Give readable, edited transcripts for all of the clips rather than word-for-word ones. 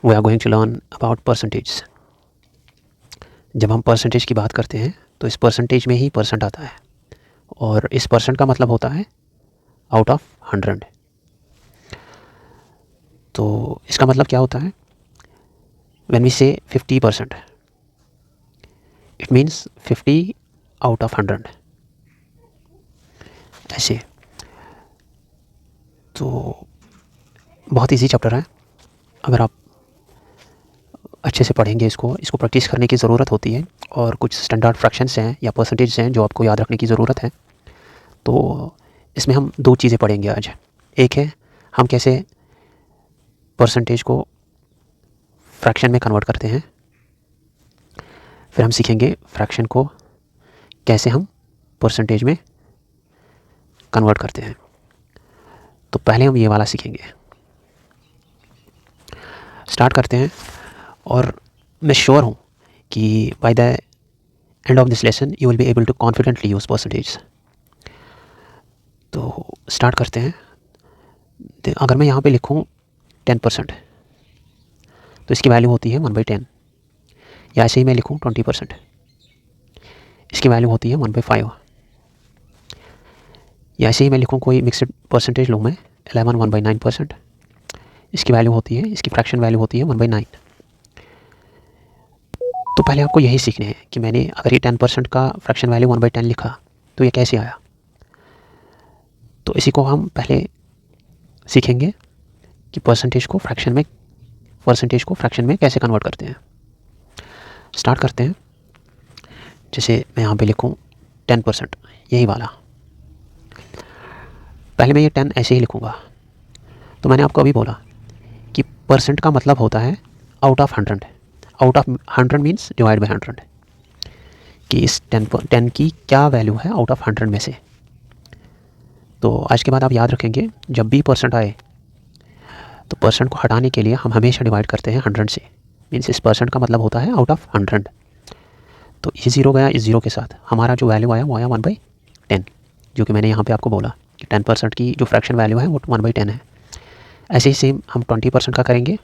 We are going to learn about percentage. जब हम percentage की बात करते हैं तो इस परसेंटेज में ही परसेंट आता है, और इस परसेंट का मतलब होता है आउट ऑफ 100। तो इसका मतलब क्या होता है? व्हेन वी से 50%, इट मीन्स 50 आउट ऑफ 100, ऐसे। तो बहुत इजी चैप्टर है। अगर आप अच्छे से पढ़ेंगे इसको प्रैक्टिस करने की ज़रूरत होती है, और कुछ स्टैंडर्ड फ्रैक्शंस हैं या परसेंटेज हैं जो आपको याद रखने की ज़रूरत है। तो इसमें हम दो चीज़ें पढ़ेंगे आज। एक है हम कैसे परसेंटेज को फ्रैक्शन में कन्वर्ट करते हैं, फिर हम सीखेंगे फ्रैक्शन को कैसे हम परसेंटेज में कन्वर्ट करते हैं। तो पहले हम ये वाला सीखेंगे। स्टार्ट करते हैं। और मैं श्योर हूँ कि by the end of this lesson you will be able to confidently use percentage. तो स्टार्ट करते हैं। अगर मैं यहाँ पे लिखूँ 10%, तो इसकी वैल्यू होती है 1/10। या ऐसे ही मैं लिखूँ 20%, इसकी वैल्यू होती है 1/5। या ऐसे ही मैं लिखूँ कोई मिक्सड परसेंटेज लूँ मैं 11 1/9%, इसकी वैल्यू होती है, इसकी फ्रैक्शन वैल्यू होती है 1/9। तो पहले आपको यही सीखने हैं कि मैंने अगर ये 10% का फ्रैक्शन वैल्यू 1/10 लिखा तो ये कैसे आया। तो इसी को हम पहले सीखेंगे कि परसेंटेज को फ्रैक्शन में कैसे कन्वर्ट करते हैं। स्टार्ट करते हैं। जैसे मैं यहाँ पे लिखूँ 10%, यही वाला। पहले मैं ये 10 ऐसे ही लिखूँगा। तो मैंने आपको अभी बोला कि परसेंट का मतलब होता है out of 100। Out of 100 means divide by 100, कि इस 10 की क्या वैल्यू है आउट ऑफ 100 में से। तो आज के बाद आप याद रखेंगे, जब भी परसेंट आए तो परसेंट को हटाने के लिए हम हमेशा डिवाइड करते हैं 100 से। मीन्स इस परसेंट का मतलब होता है आउट ऑफ 100। तो ये ज़ीरो गया इस ज़ीरो के साथ, हमारा जो वैल्यू आया वो आया 1/10, जो कि मैंने यहाँ पे आपको बोला कि 10% की जो फ्रैक्शन वैल्यू है वो 1/10 है। ऐसे ही सेम हम 20% का करेंगे।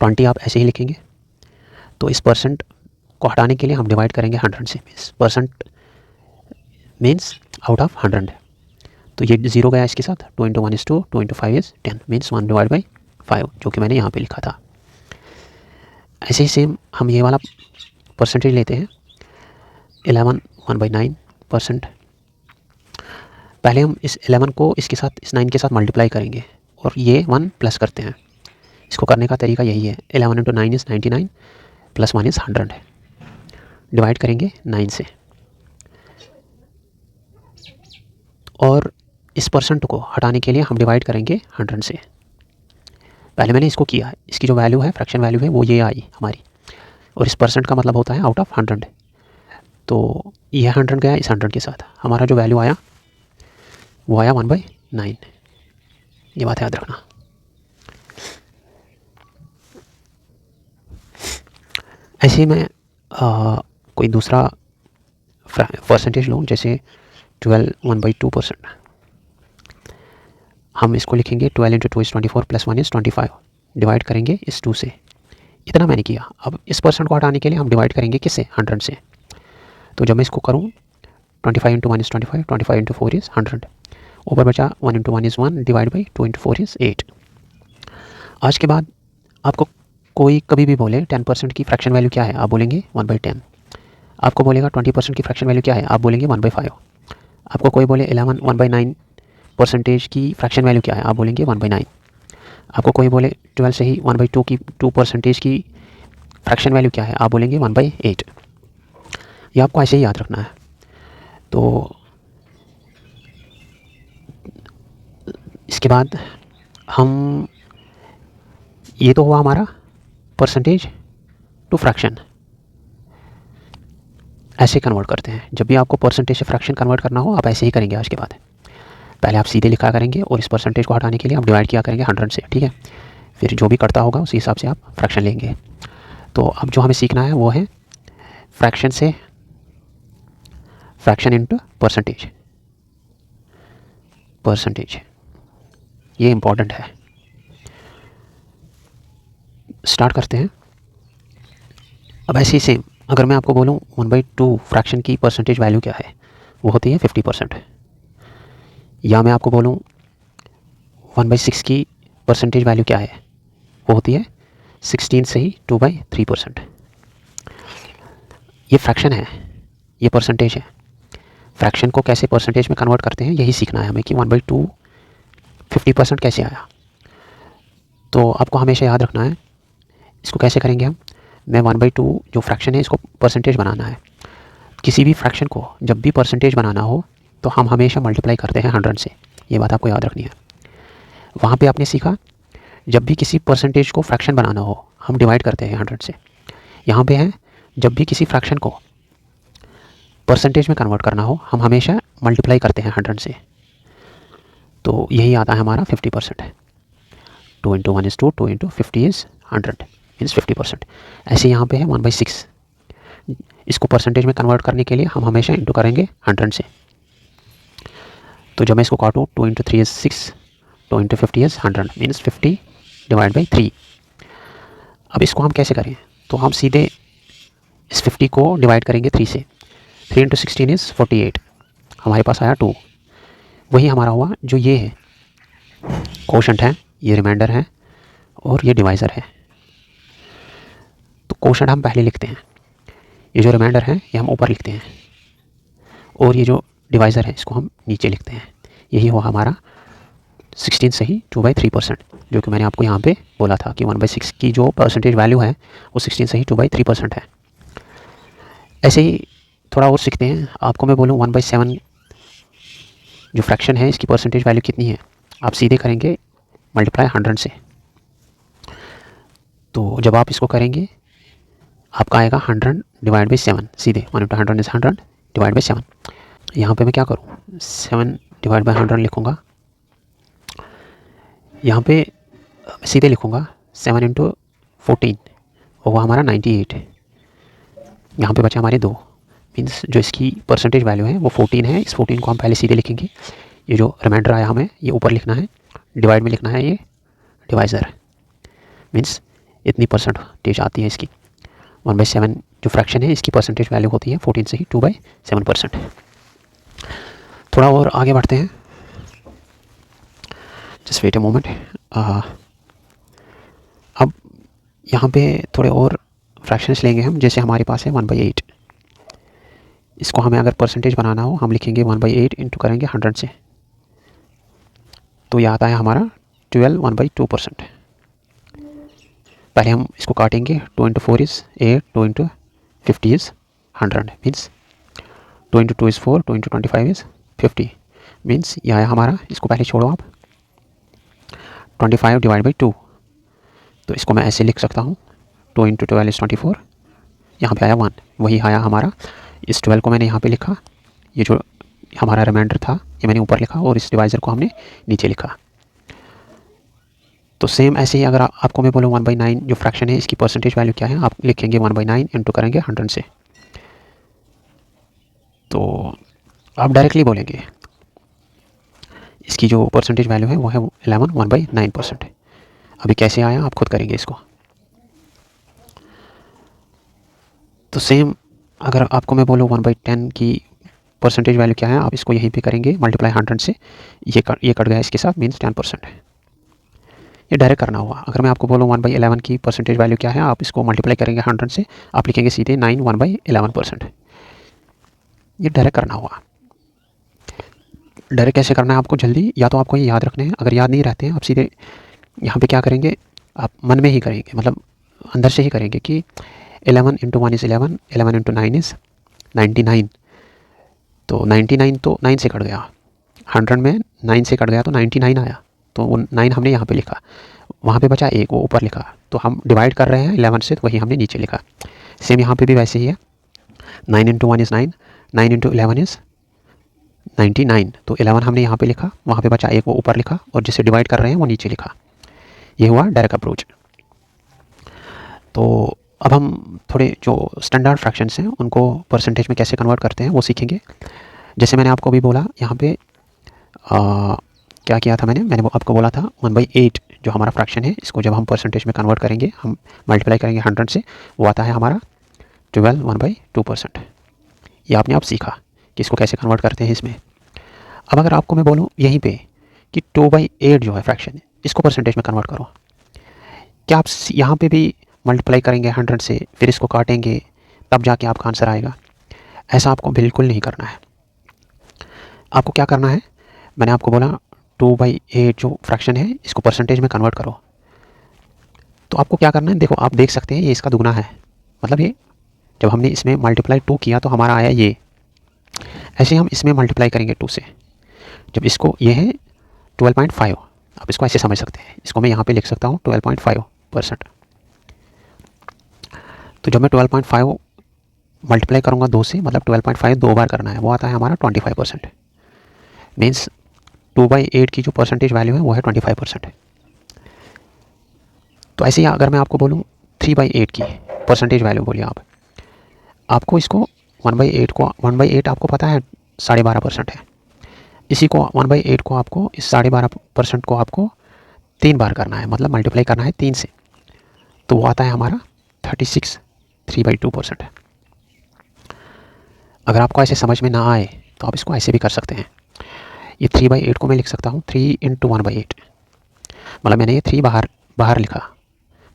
20 आप ऐसे ही लिखेंगे। तो इस परसेंट को हटाने के लिए हम डिवाइड करेंगे 100 से। Percent means out of 100। तो ये ज़ीरो गया इसके साथ, 2 × 1 = 2, 2 × 5 = 10, मीन्स 1/5, जो कि मैंने यहाँ पे लिखा था। ऐसे ही सेम हम ये वाला परसेंटेज लेते हैं 11 1/9%। पहले हम इस 11 को इसके साथ, इस 9 के साथ मल्टीप्लाई करेंगे और ये 1 प्लस करते हैं। इसको करने का तरीका यही है। 11 × 9 = 99, + 1 = 100। डिवाइड करेंगे 9 से, और इस परसेंट को हटाने के लिए हम डिवाइड करेंगे 100 से। पहले मैंने इसको किया, इसकी जो वैल्यू है, फ्रैक्शन वैल्यू है, वो ये आई हमारी, और इस परसेंट का मतलब होता है आउट ऑफ 100। तो ये 100 गया इस 100 के साथ, हमारा जो वैल्यू आया वो आया 1/9। ये बात याद रखना। ऐसे ही मैं कोई दूसरा परसेंटेज लूँ, जैसे 12 1/2%। हम इसको लिखेंगे 12 × 2 = 24, + 1 = 25। डिवाइड करेंगे इस 2 से। इतना मैंने किया। अब इस परसेंट को हटाने के लिए हम डिवाइड करेंगे किससे? 100 से। तो जब मैं इसको करूँ, 25 × 1 = 25, 25 × 4 = 100। ऊपर बचा 1 × 1 = 1, डिवाइड बाई 2 × 4 = 8। आज के बाद आपको कोई कभी भी बोले 10% की फ्रैक्शन वैल्यू क्या है, आप बोलेंगे 1/10। आपको बोलेगा 20% की फ्रैक्शन वैल्यू क्या है, आप बोलेंगे 1/5। आपको कोई बोले 11 1/9% की फ्रैक्शन वैल्यू क्या है, आप बोलेंगे 1/9। आपको कोई बोले 12 से ही 1/2 की 2% की फ्रैक्शन वैल्यू क्या है, आप बोलेंगे 1/8। ये आपको ऐसे ही याद रखना है। तो इसके बाद हम, ये तो हुआ हमारा परसेंटेज टू फ्रैक्शन। ऐसे कन्वर्ट करते हैं। जब भी आपको परसेंटेज से फ्रैक्शन कन्वर्ट करना हो, आप ऐसे ही करेंगे। आज के बाद पहले आप सीधे लिखा करेंगे और इस परसेंटेज को हटाने के लिए आप डिवाइड किया करेंगे 100 से, ठीक है। फिर जो भी कटता होगा उसी हिसाब से आप फ्रैक्शन लेंगे। तो अब जो हमें सीखना है वो है फ्रैक्शन से फ्रैक्शन इनटू परसेंटेज। ये इंपॉर्टेंट है। स्टार्ट करते हैं। अब ऐसे ही सेम अगर मैं आपको बोलूँ 1/2 फ्रैक्शन की परसेंटेज वैल्यू क्या है, वो होती है 50%। या मैं आपको बोलूँ 1/6 की परसेंटेज वैल्यू क्या है, वो होती है 16 से ही 2/3%। ये फ्रैक्शन है, ये परसेंटेज है। फ्रैक्शन को कैसे परसेंटेज में कन्वर्ट करते हैं, यही सीखना है हमें कि 1/2 50% कैसे आया। तो आपको हमेशा याद रखना है इसको कैसे करेंगे हम। मैं 1/2 जो फ्रैक्शन है इसको परसेंटेज बनाना है। किसी भी फ्रैक्शन को जब भी परसेंटेज बनाना हो तो हम हमेशा मल्टीप्लाई करते हैं 100 से, ये बात आपको याद रखनी है। वहाँ पे आपने सीखा जब भी किसी परसेंटेज को फ्रैक्शन बनाना हो हम डिवाइड करते हैं 100 से। यहाँ पे है जब भी किसी फ्रैक्शन को परसेंटेज में कन्वर्ट करना हो हम हमेशा मल्टीप्लाई करते हैं 100 से। तो यही आता है हमारा 50%। 2 × 1 = 2, 2 × 50 = 100 मीन्स 50%। ऐसे यहाँ पे है 1/6, इसको परसेंटेज में कन्वर्ट करने के लिए हम हमेशा इंटू करेंगे 100 से। तो जब मैं इसको काटूँ 2 × 3 = 6, 2 × 50 = 100 मीन्स 50/3। अब इसको हम कैसे करें, तो हम सीधे इस 50 को डिवाइड करेंगे 3 से। 3 × 16 = 48, हमारे पास आया 2। वही हमारा हुआ जो ये है कोशेंट है, ये रिमाइंडर है और ये डिवाइज़र है। तो कोशेंट हम पहले लिखते हैं, ये जो रिमाइंडर है ये हम ऊपर लिखते हैं और ये जो डिवाइज़र है इसको हम नीचे लिखते हैं। यही हुआ हमारा 16 से ही 2/3%, जो कि मैंने आपको यहाँ पे बोला था कि 1/6 की जो परसेंटेज वैल्यू है वो 16 से ही 2/3% है। ऐसे ही थोड़ा और सीखते हैं। आपको मैं बोलूँ 1/7 जो फ्रैक्शन है इसकी परसेंटेज वैल्यू कितनी है, आप सीधे करेंगे मल्टीप्लाई 100 से। तो जब आप इसको करेंगे आपका आएगा 100/7, सीधे 1 × 100 = 100/7। यहाँ पे मैं क्या करूँ, 7/100 लिखूँगा। यहाँ पे सीधे लिखूँगा 7 × 14 होगा हमारा 98। यहाँ पे बचा हमारे 2 मीन्स जो इसकी परसेंटेज वैल्यू है वो 14 है। इस 14 को हम पहले सीधे लिखेंगे। ये जो रिमाइंडर आया हमें ये ऊपर लिखना है, डिवाइड में लिखना है ये डिवाइज़र मीन्स इतनी परसेंटेज आती है इसकी। 1/7 जो फ्रैक्शन है इसकी परसेंटेज वैल्यू होती है 14 से ही 2/7%। थोड़ा और आगे बढ़ते हैं, जस्ट वेट अ मोमेंट। अब यहाँ पे थोड़े और फ्रैक्शंस लेंगे हम। जैसे हमारे पास है 1/8, इसको हमें अगर परसेंटेज बनाना हो हम लिखेंगे 1/8 इंटू करेंगे 100 से, तो ये आता है हमारा 12 1/2%। पहले हम इसको काटेंगे, 2 × 4 = 8, 2 × 50 = 100 मीन्स 2 × 2 = 4, 2 × 25 = 50 मीन्स यह आया हमारा। इसको पहले छोड़ो आप, 25/2। तो इसको मैं ऐसे लिख सकता हूँ 2 × 12 = 24, यहाँ पे आया 1, वही आया हमारा। इस 12 को मैंने यहाँ पे लिखा, ये जो हमारा रिमाइंडर था ये मैंने ऊपर लिखा और इस डिवाइज़र को हमने नीचे लिखा। तो सेम ऐसे ही अगर आपको मैं बोलूँ 1/9 जो फ्रैक्शन है इसकी परसेंटेज वैल्यू क्या है, आप लिखेंगे 1/9 इंटू करेंगे 100 से। तो आप डायरेक्टली बोलेंगे इसकी जो परसेंटेज वैल्यू है वो है 11 1/9%। अभी कैसे आया आप खुद करेंगे इसको। तो सेम अगर आपको मैं बोलूँ 1/10 की परसेंटेज वैल्यू क्या है, आप इसको यहीं पे करेंगे मल्टीप्लाई 100 से। ये कट गया इसके साथ मीन्स 10%। ये डायरेक्ट करना हुआ। अगर मैं आपको बोलूँ 1/11 की परसेंटेज वैल्यू क्या है, आप इसको मल्टीप्लाई करेंगे 100 से, आप लिखेंगे सीधे 9 1/11%। ये डायरेक्ट करना हुआ। डायरेक्ट कैसे करना है आपको जल्दी, या तो आपको ये याद रखने हैं, अगर याद नहीं रहते हैं आप सीधे यहाँ पे क्या करेंगे, आप मन में ही करेंगे, मतलब अंदर से ही करेंगे कि 11 × 1 = 11, 11 × 9 = 99। तो 99 तो 9 से कट गया, 100 में 9 से कट गया तो 99 आया, तो वो 9 हमने यहाँ पे लिखा, वहाँ पे बचा 1 वो ऊपर लिखा। तो हम डिवाइड कर रहे हैं 11 से, तो वही हमने नीचे लिखा। सेम यहाँ पे भी वैसे ही है, 9 × 1 = 9, 9 × 11 = 99। तो 11 हमने यहाँ पे लिखा, वहाँ पे बचा 1 वो ऊपर लिखा और जिसे डिवाइड कर रहे हैं वो नीचे लिखा। ये हुआ डायरेक्ट अप्रोच। तो अब हम थोड़े जो स्टैंडर्ड फ्रैक्शंस हैं उनको परसेंटेज में कैसे कन्वर्ट करते हैं वो सीखेंगे। जैसे मैंने आपको अभी बोला यहाँ पे क्या किया था मैंने आपको बोला था 1/8 जो हमारा फ्रैक्शन है, इसको जब हम परसेंटेज में कन्वर्ट करेंगे, हम मल्टीप्लाई करेंगे 100 से, वो आता है हमारा 12/2%। ये आपने आप सीखा कि इसको कैसे कन्वर्ट करते हैं इसमें। अब अगर आपको मैं बोलूँ यहीं पे कि 2/8 जो है फ्रैक्शन, इसको परसेंटेज में कन्वर्ट करो, क्या आप यहाँ पे भी मल्टीप्लाई करेंगे 100 से, फिर इसको काटेंगे, तब जाके आपका आंसर आएगा? ऐसा आपको बिल्कुल नहीं करना है। आपको क्या करना है, मैंने आपको बोला 2/8 जो फ्रैक्शन है, इसको परसेंटेज में कन्वर्ट करो। तो आपको क्या करना है, देखो आप देख सकते हैं ये इसका दुगना है, मतलब ये जब हमने इसमें मल्टीप्लाई 2 किया तो हमारा आया ये। ऐसे हम इसमें मल्टीप्लाई करेंगे 2 से, जब इसको ये है 12.5, आप इसको ऐसे समझ सकते हैं, इसको मैं यहाँ पे लिख सकता हूँ 12.5%। तो जब मैं 12.5 मल्टीप्लाई करूँगा 2 से, मतलब 12.5 2 बार करना है, वो आता है हमारा 25%। मीन्स 2/8 की जो परसेंटेज वैल्यू है वो है 25%। तो ऐसे ही अगर मैं आपको बोलूँ 3/8 की परसेंटेज वैल्यू बोलिए आपको इसको 1/8 आपको पता है 12.5% है, इसी को 1/8 को आपको इस 12.5% को आपको 3 बार करना है, मतलब मल्टीप्लाई करना है 3 से, तो वो आता है हमारा 36 3/2%। अगर आपको ऐसे समझ में ना आए तो आप इसको ऐसे भी कर सकते हैं। ये 3/8 को मैं लिख सकता हूँ 3 × 1/8, मतलब मैंने ये 3 बाहर लिखा,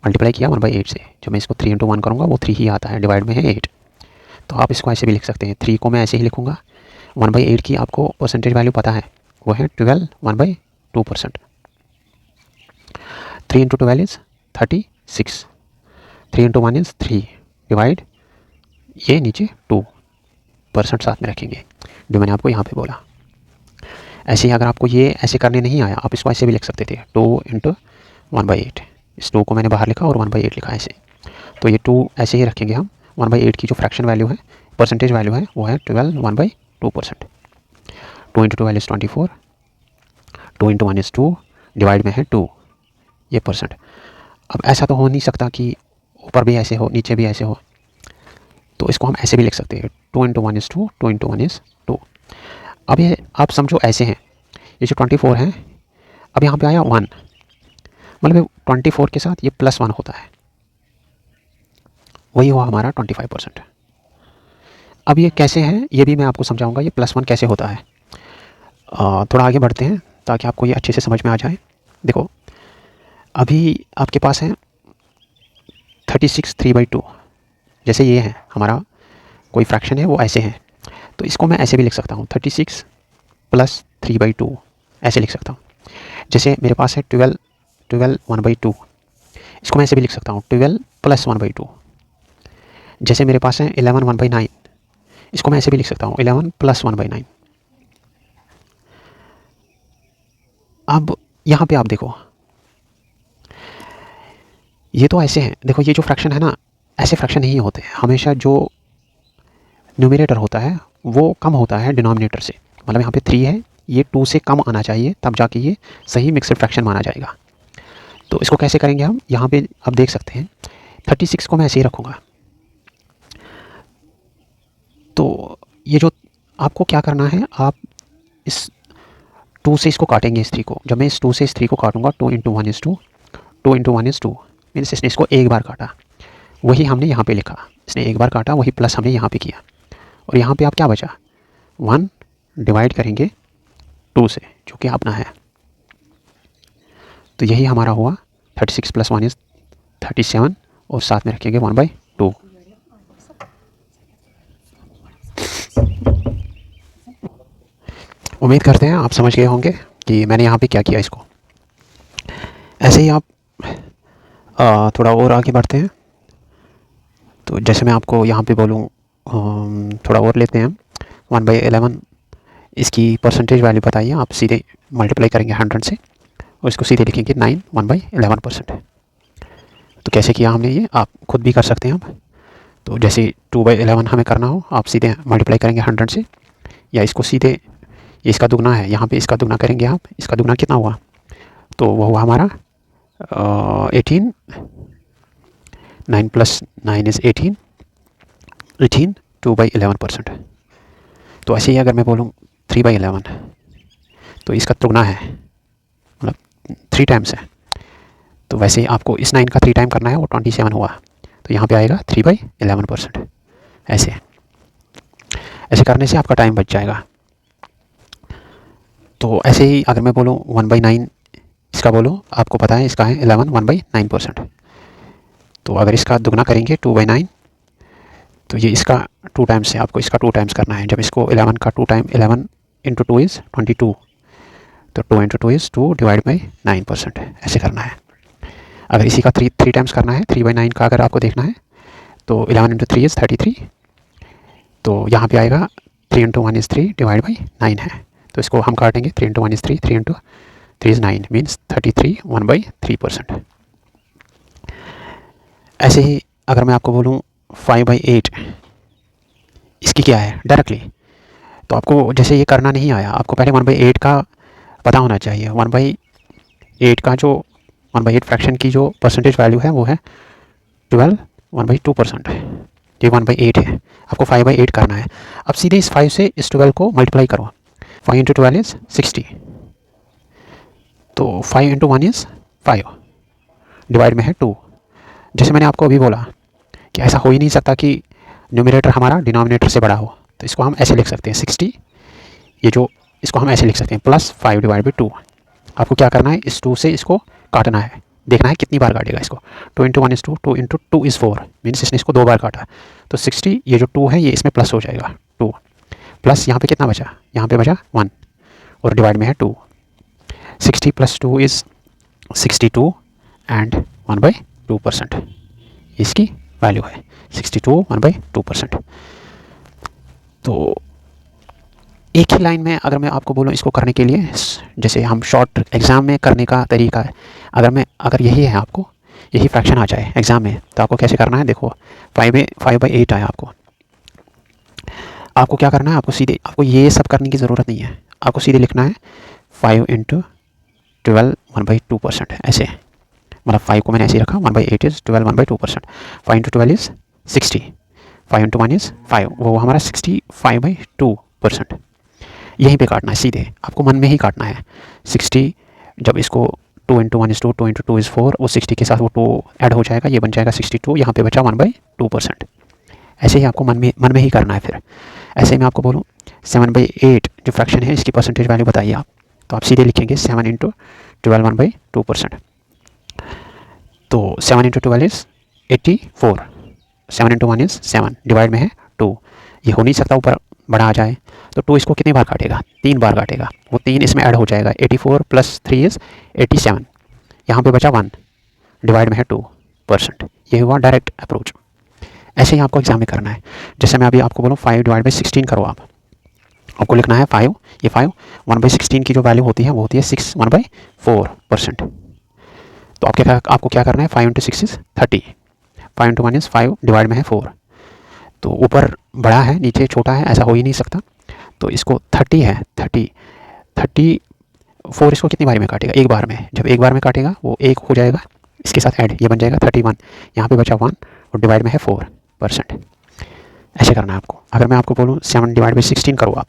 मल्टीप्लाई किया 1/8 से, जब मैं इसको 3 × 1 करूँगा वो 3 ही आता है, डिवाइड में है 8। तो आप इसको ऐसे भी लिख सकते हैं, 3 को मैं ऐसे ही लिखूँगा, 1/8 की आपको परसेंटेज वैल्यू पता है, वो है 12/2%। 3 × 12 इज़ 36, 3 × 1 इज़ 3, डिवाइड ये नीचे 2% साथ में रखेंगे, जो मैंने आपको यहाँ पे बोला। ऐसे ही अगर आपको ये ऐसे करने नहीं आया, आप इसको ऐसे भी लिख सकते थे 2 × 1/8। इस 2 को मैंने बाहर लिखा और 1/8 लिखा ऐसे, तो ये 2 ऐसे ही रखेंगे हम। 1/8 की जो फ्रैक्शन वैल्यू है, परसेंटेज वैल्यू है, वो है 12/2%। 2 × 12 इज़ 24, 2 × 1 इज़ 2, डिवाइड में है 2, ये %। अब ऐसा तो हो नहीं सकता कि ऊपर भी ऐसे हो नीचे भी ऐसे हो, तो इसको हम ऐसे भी लिख सकते हैं 2 × 1 इज़ 2, 2 × 1 इज़ 2। अब ये आप समझो ऐसे हैं, ये जो 24 है, अब यहाँ पे आया 1, मतलब 24 के साथ ये +1 होता है, वही हुआ हमारा 25%। अब ये कैसे है ये भी मैं आपको समझाऊंगा, ये +1 कैसे होता है। थोड़ा आगे बढ़ते हैं ताकि आपको ये अच्छे से समझ में आ जाए। देखो अभी आपके पास है 36 3/2, जैसे ये है हमारा कोई फ्रैक्शन है वो ऐसे है, तो इसको मैं ऐसे भी लिख सकता हूँ 36 + 3/2, ऐसे लिख सकता हूँ। जैसे मेरे पास है 12 1/2, इसको मैं ऐसे भी लिख सकता हूँ 12 + 1/2। जैसे मेरे पास है 11 1/9, इसको मैं ऐसे भी लिख सकता हूँ 11 + 1/9। अब यहाँ पे आप देखो, ये तो ऐसे हैं, देखो ये जो फ्रैक्शन है ना, ऐसे फ्रैक्शन नहीं होते हैं, हमेशा जो न्यूमरेटर होता है वो कम होता है डिनोमिनेटर से, मतलब यहाँ पे 3 है, ये 2 से कम आना चाहिए, तब जाके ये सही मिक्सड फ्रैक्शन माना जाएगा। तो इसको कैसे करेंगे हम, यहाँ पे आप देख सकते हैं 36 को मैं ऐसे ही रखूँगा। तो ये जो आपको क्या करना है, आप इस 2 से इसको काटेंगे, इस 3 को। जब मैं इस 2 से इस 3 को काटूंगा, 2 × 1 इज़ 2, 2 × 1 इज़ 2, मीन्स इसने इसको एक बार काटा, वही हमने यहाँ पे लिखा, इसने एक बार काटा, वही प्लस हमने यहाँ पे किया, और यहाँ पे आप क्या बचा 1 डिवाइड करेंगे 2 से, जो कि अपना है। तो यही हमारा हुआ 36 + 1 इज़ 37, और साथ में रखेंगे 1/2। उम्मीद करते हैं आप समझ गए होंगे कि मैंने यहाँ पे क्या किया इसको। ऐसे ही आप थोड़ा और आगे बढ़ते हैं। तो जैसे मैं आपको यहाँ पे बोलूँ, थोड़ा और लेते हैं 1/11, इसकी परसेंटेज वैल्यू बताइए। आप सीधे मल्टीप्लाई करेंगे 100 से और इसको सीधे लिखेंगे 9 1/11%। तो कैसे किया हमने ये, आप खुद भी कर सकते हैं आप। तो जैसे 2/11 हमें करना हो, आप सीधे मल्टीप्लाई करेंगे 100 से, या इसको सीधे, ये इसका दुगना है, यहाँ पे इसका दुगना करेंगे आप। इसका दुगना कितना हुआ, तो वो हुआ हमारा 18, 9 + 9 इज़ 18, 2/11%। तो ऐसे ही अगर मैं बोलूँ 3/11, तो इसका दुगना है, मतलब 3 टाइम्स है, तो वैसे आपको इस 9 का 3 टाइम करना है, वो 27 हुआ, तो यहाँ पे आएगा 3/11%। ऐसे ऐसे करने से आपका टाइम बच जाएगा। तो ऐसे ही अगर मैं बोलूँ 1/9 इसका बोलो, आपको पता है इसका है 11 1/9%। तो अगर इसका दुगना करेंगे 2/9, तो ये इसका 2 टाइम्स है, आपको इसका 2 टाइम्स करना है। जब इसको 11 का 2 टाइम 11 इंटू 2 इज़ 22, तो 2 इंटू 2 इज़ 2 डिवाइड बाई 9%, ऐसे करना है। अगर इसी का 3 टाइम्स करना है, 3/9 का अगर आपको देखना है, तो 11 इंटू 3 इज़ 33, तो यहाँ पे आएगा 3 इंटू 1 इज़ 3 डिवाइड बाई 9 है, तो इसको हम काटेंगे। 3 into 1 is 3, 3 into 3 is 9, means 33 1/3%। ऐसे ही अगर मैं आपको बोलूँ 5/8, इसकी क्या है डायरेक्टली, तो आपको जैसे ये करना नहीं आया, आपको पहले 1/8 का पता होना चाहिए। 1/8 का जो 1/8 फ्रैक्शन की जो परसेंटेज वैल्यू है वो है 12 1/2%। ये 1/8 है, आपको 5/8 करना है। अब सीधे इस 5 से इस 12 को मल्टीप्लाई करो। 5 इंटू 12 इज़ 60, तो 5 इंटू 1 इज़ 5, डिवाइड में है 2। जैसे मैंने आपको अभी बोला कि ऐसा हो ही नहीं सकता कि न्यूमरेटर हमारा डिनोमिनेटर से बड़ा हो, तो इसको हम ऐसे लिख सकते हैं 60, ये जो इसको हम ऐसे लिख सकते हैं +5 डिवाइड बाई 2। आपको क्या करना है, इस 2 से इसको काटना है, देखना है कितनी बार काटेगा इसको। 2 into 1 is 2, 2 into 2 is 4, means इसने इसको 2 बार काटा, तो 60, ये जो 2 है ये इसमें प्लस हो जाएगा 2, प्लस यहाँ पे कितना बचा, यहाँ पे बचा 1, और डिवाइड में है 2। 60 + 2 इज़ 62 एंड 1/2% इसकी वैल्यू है। 62 1/2%। तो एक ही लाइन में अगर मैं आपको बोलूँ इसको करने के लिए, जैसे हम शॉर्ट एग्ज़ाम में करने का तरीका है, अगर यही है, आपको यही फ्रैक्शन आ जाए एग्ज़ाम में, तो आपको कैसे करना है, देखो 5/8 आया आपको क्या करना है, आपको ये सब करने की ज़रूरत नहीं है, आपको सीधे लिखना है 5 इंटू 12 1/2%, ऐसे, मतलब 5 को मैंने ऐसे ही रखा, 1/8 is 12 1/2%। 5 into 12 is 60, 5 into 1 is 5, वो हमारा 65/2%। यहीं पे काटना है सीधे, आपको मन में ही काटना है। 60, जब इसको 2 इंटू 1 इज़ 2, 2 इंटू 2 इज़ 4, वो 60 के साथ वो 2 ऐड हो जाएगा, ये बन जाएगा 62, यहाँ पे बचा 1/2%। ऐसे ही आपको मन में ही करना है। फिर ऐसे ही मैं आपको बोलूँ 7/8 जो फ्रैक्शन है, इसकी परसेंटेज वैल्यू बताइए आप, तो आप सीधे लिखेंगे 7 इंटू 12 1/2%। तो 7 into 12 is 84, 7 into 1 is 7, divide में है 2। ये हो नहीं सकता ऊपर बड़ा आ जाए, तो 2 इसको कितनी बार काटेगा, 3 बार काटेगा, वो 3 इसमें ऐड हो जाएगा। 84 + 3 इज़ 87, यहाँ पे बचा 1, डिवाइड में है 2%। ये हुआ डायरेक्ट अप्रोच। ऐसे ही आपको एग्जाम में करना है। जैसे मैं अभी आपको बोलूँ 5 डिवाइड बाई 16 करो, आपको लिखना है 5, ये 5 1/16 की जो वैल्यू होती है वो होती है 6 1/4%। तो आपको क्या करना है, 5 into 6 is 30, 5 into 1 is 5, divide में है 4। तो ऊपर बड़ा है नीचे छोटा है, ऐसा हो ही नहीं सकता, तो इसको 30 है, 34 इसको कितनी बार में काटेगा, एक बार में। जब एक बार में काटेगा वो एक हो जाएगा, इसके साथ ऐड, ये बन जाएगा 31, यहाँ पे बचा 1 और डिवाइड में है 4%। ऐसे करना है आपको। अगर मैं आपको बोलूँ 7 डिवाइड बाई 16 करो,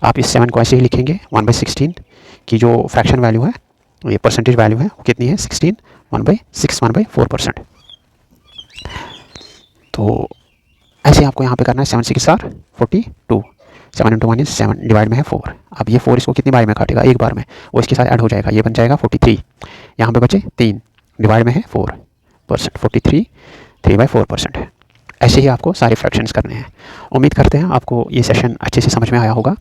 आप इस 7 को ऐसे ही लिखेंगे, 1/16 की जो फ्रैक्शन वैल्यू है, ये परसेंटेज वैल्यू है, वो कितनी है 16, 1/6 1/4%। तो ऐसे आपको यहाँ पे करना है 7 6 आर 42, 7 इंटू 1 इज़ 7, डिवाइड में है 4। अब ये 4 इसको कितनी बार में काटेगा, एक बार में, वो इसके साथ ऐड हो जाएगा, ये बन जाएगा 43, यहाँ पे बचे 3, डिवाइड में है 4%, 43 3/4% है। ऐसे ही आपको सारे फ्रैक्शंस करने हैं। उम्मीद करते हैं आपको ये सेशन अच्छे से समझ में आया होगा।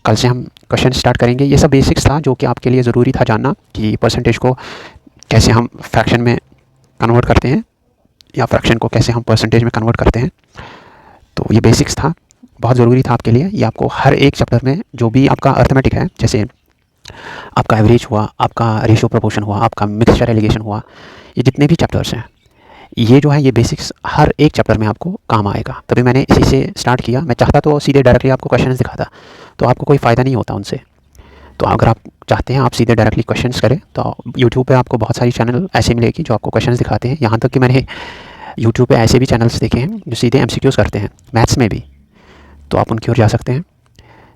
कल से हम क्वेश्चन स्टार्ट करेंगे। ये सब बेसिक्स था जो कि आपके लिए ज़रूरी था जानना, कि परसेंटेज को कैसे हम फ्रैक्शन में कन्वर्ट करते हैं, या फ्रैक्शन को कैसे हम परसेंटेज में कन्वर्ट करते हैं। तो ये बेसिक्स था, बहुत ज़रूरी था आपके लिए। ये आपको हर एक चैप्टर में जो भी आपका अर्थमेटिक है, जैसे आपका एवरेज हुआ, आपका रेशियो प्रोपोर्शन हुआ, आपका मिक्सचर एलिगेशन हुआ, ये जितने भी चैप्टर्स हैं, ये जो है ये बेसिक्स हर एक चैप्टर में आपको काम आएगा। तभी मैंने इसी से स्टार्ट किया। मैं चाहता तो सीधे डायरेक्टली आपको क्वेश्चंस दिखाता, तो आपको कोई फ़ायदा नहीं होता उनसे। तो अगर आप चाहते हैं आप सीधे डायरेक्टली क्वेश्चंस करें, तो यूट्यूब पे आपको बहुत सारी चैनल ऐसे मिलेगी जो आपको क्वेश्चंस दिखाते हैं। यहाँ तक कि मैंने यूट्यूब पे ऐसे भी चैनल्स देखे हैं जो सीधे MCQs करते हैं, मैथ्स में भी, तो आप उनकी ओर जा सकते हैं।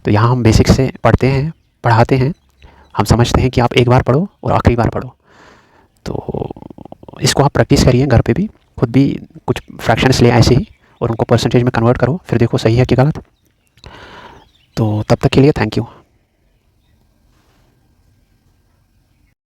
तो यहाँ हम बेसिक से पढ़ते हैं, पढ़ाते हैं। हम समझते हैं कि आप एक बार पढ़ो और आखिरी बार पढ़ो। तो इसको आप प्रैक्टिस करिए घर पे भी, खुद भी कुछ फ्रैक्शंस ले ऐसे ही और उनको परसेंटेज में कन्वर्ट करो, फिर देखो सही है कि गलत। तो तब तक के लिए थैंक यू।